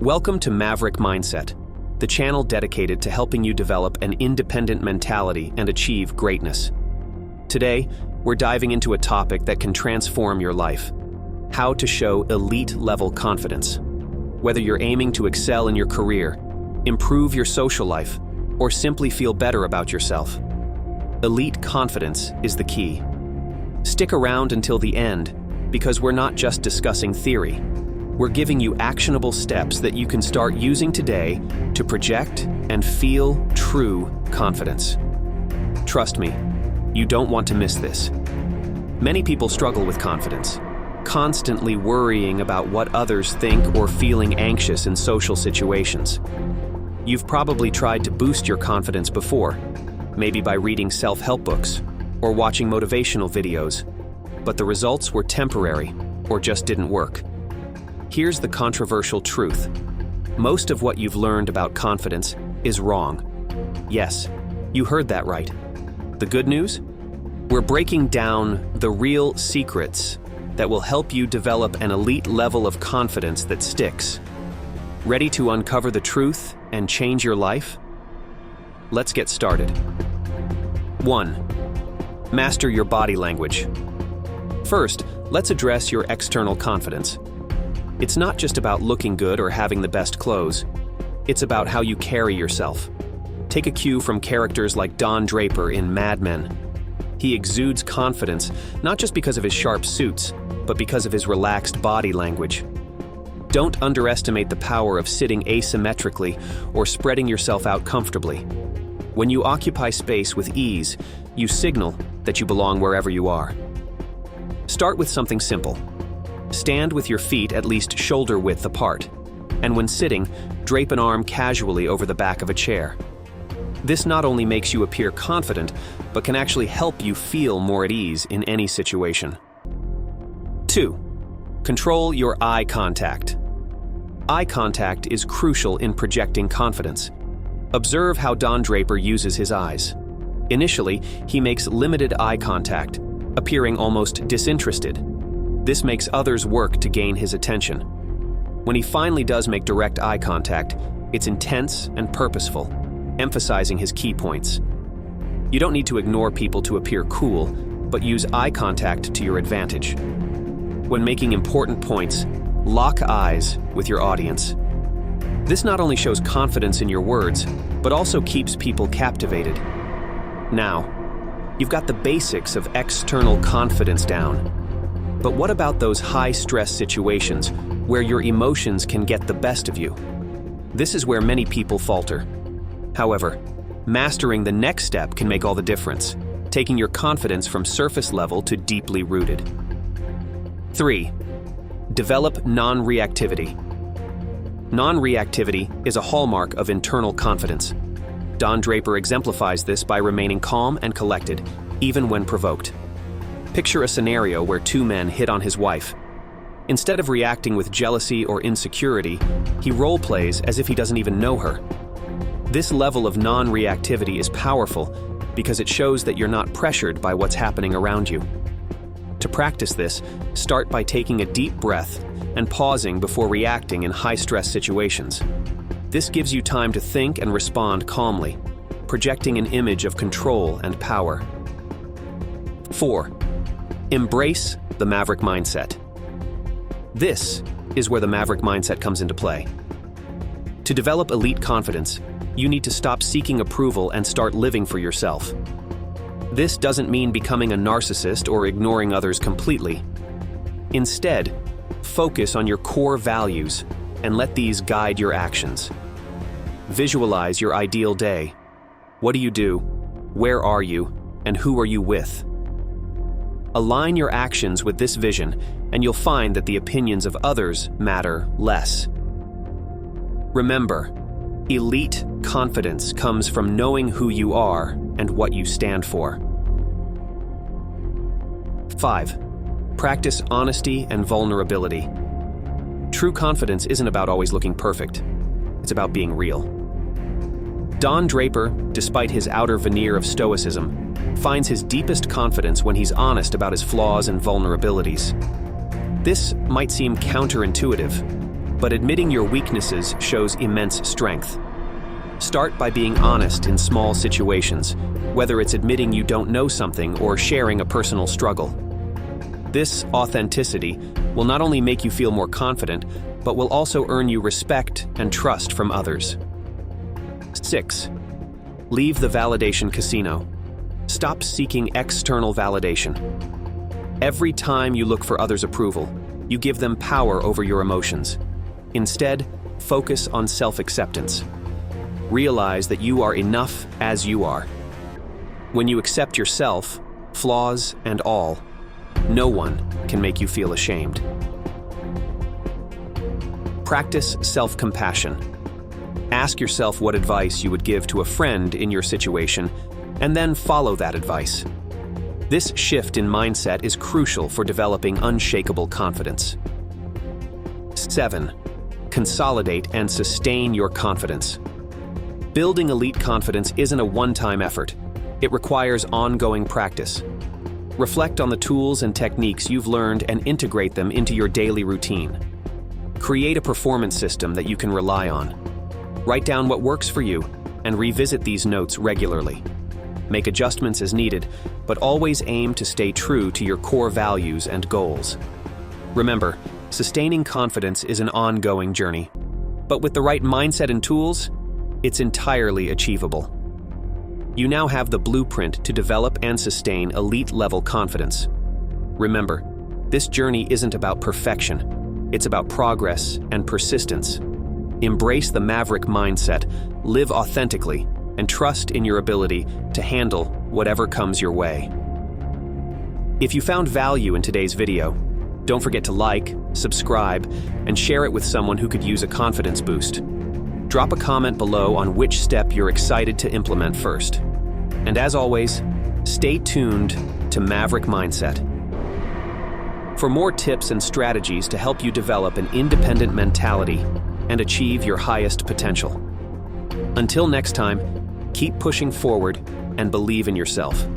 Welcome to Maverick Mindset, the channel dedicated to helping you develop an independent mentality and achieve greatness. Today, we're diving into a topic that can transform your life: how to show elite-level confidence. Whether you're aiming to excel in your career, improve your social life, or simply feel better about yourself, elite confidence is the key. Stick around until the end, because we're not just discussing theory. We're giving you actionable steps that you can start using today to project and feel true confidence. Trust me, you don't want to miss this. Many people struggle with confidence, constantly worrying about what others think or feeling anxious in social situations. You've probably tried to boost your confidence before, maybe by reading self-help books or watching motivational videos, but the results were temporary or just didn't work. Here's the controversial truth. Most of what you've learned about confidence is wrong. Yes, you heard that right. The good news? We're breaking down the real secrets that will help you develop an elite level of confidence that sticks. Ready to uncover the truth and change your life? Let's get started. 1. Master your body language. First, let's address your external confidence. It's not just about looking good or having the best clothes. It's about how you carry yourself. Take a cue from characters like Don Draper in Mad Men. He exudes confidence, not just because of his sharp suits, but because of his relaxed body language. Don't underestimate the power of sitting asymmetrically or spreading yourself out comfortably. When you occupy space with ease, you signal that you belong wherever you are. Start with something simple. Stand with your feet at least shoulder width apart, and when sitting, drape an arm casually over the back of a chair. This not only makes you appear confident, but can actually help you feel more at ease in any situation. 2. Control your eye contact. Eye contact is crucial in projecting confidence. Observe how Don Draper uses his eyes. Initially, he makes limited eye contact, appearing almost disinterested. This makes others work to gain his attention. When he finally does make direct eye contact, it's intense and purposeful, emphasizing his key points. You don't need to ignore people to appear cool, but use eye contact to your advantage. When making important points, lock eyes with your audience. This not only shows confidence in your words, but also keeps people captivated. Now, you've got the basics of external confidence down. But what about those high-stress situations where your emotions can get the best of you? This is where many people falter. However, mastering the next step can make all the difference, taking your confidence from surface level to deeply rooted. 3. Develop non-reactivity. Non-reactivity is a hallmark of internal confidence. Don Draper exemplifies this by remaining calm and collected, even when provoked. Picture a scenario where two men hit on his wife. Instead of reacting with jealousy or insecurity, he role-plays as if he doesn't even know her. This level of non-reactivity is powerful because it shows that you're not pressured by what's happening around you. To practice this, start by taking a deep breath and pausing before reacting in high-stress situations. This gives you time to think and respond calmly, projecting an image of control and power. 4. Embrace the Maverick Mindset. This is where the Maverick Mindset comes into play. To develop elite confidence, you need to stop seeking approval and start living for yourself. This doesn't mean becoming a narcissist or ignoring others completely. Instead, focus on your core values and let these guide your actions. Visualize your ideal day. What do you do? Where are you? And who are you with? Align your actions with this vision, and you'll find that the opinions of others matter less. Remember, elite confidence comes from knowing who you are and what you stand for. 5. Practice honesty and vulnerability. True confidence isn't about always looking perfect. It's about being real. Don Draper, despite his outer veneer of stoicism, finds his deepest confidence when he's honest about his flaws and vulnerabilities. This might seem counterintuitive, but admitting your weaknesses shows immense strength. Start by being honest in small situations, whether it's admitting you don't know something or sharing a personal struggle. This authenticity will not only make you feel more confident, but will also earn you respect and trust from others. 6. Leave the validation casino. Stop seeking external validation. Every time you look for others' approval, you give them power over your emotions. Instead, focus on self-acceptance. Realize that you are enough as you are. When you accept yourself, flaws and all, no one can make you feel ashamed. Practice self-compassion. Ask yourself what advice you would give to a friend in your situation, and then follow that advice. This shift in mindset is crucial for developing unshakable confidence. 7. Consolidate and sustain your confidence. Building elite confidence isn't a one-time effort. It requires ongoing practice. Reflect on the tools and techniques you've learned and integrate them into your daily routine. Create a performance system that you can rely on. Write down what works for you and revisit these notes regularly. Make adjustments as needed, but always aim to stay true to your core values and goals. Remember, sustaining confidence is an ongoing journey, but with the right mindset and tools, it's entirely achievable. You now have the blueprint to develop and sustain elite-level confidence. Remember, this journey isn't about perfection. It's about progress and persistence. Embrace the Maverick Mindset, live authentically, and trust in your ability to handle whatever comes your way. If you found value in today's video, don't forget to like, subscribe, and share it with someone who could use a confidence boost. Drop a comment below on which step you're excited to implement first. And as always, stay tuned to Maverick Mindset. For more tips and strategies to help you develop an independent mentality and achieve your highest potential. Until next time, keep pushing forward and believe in yourself.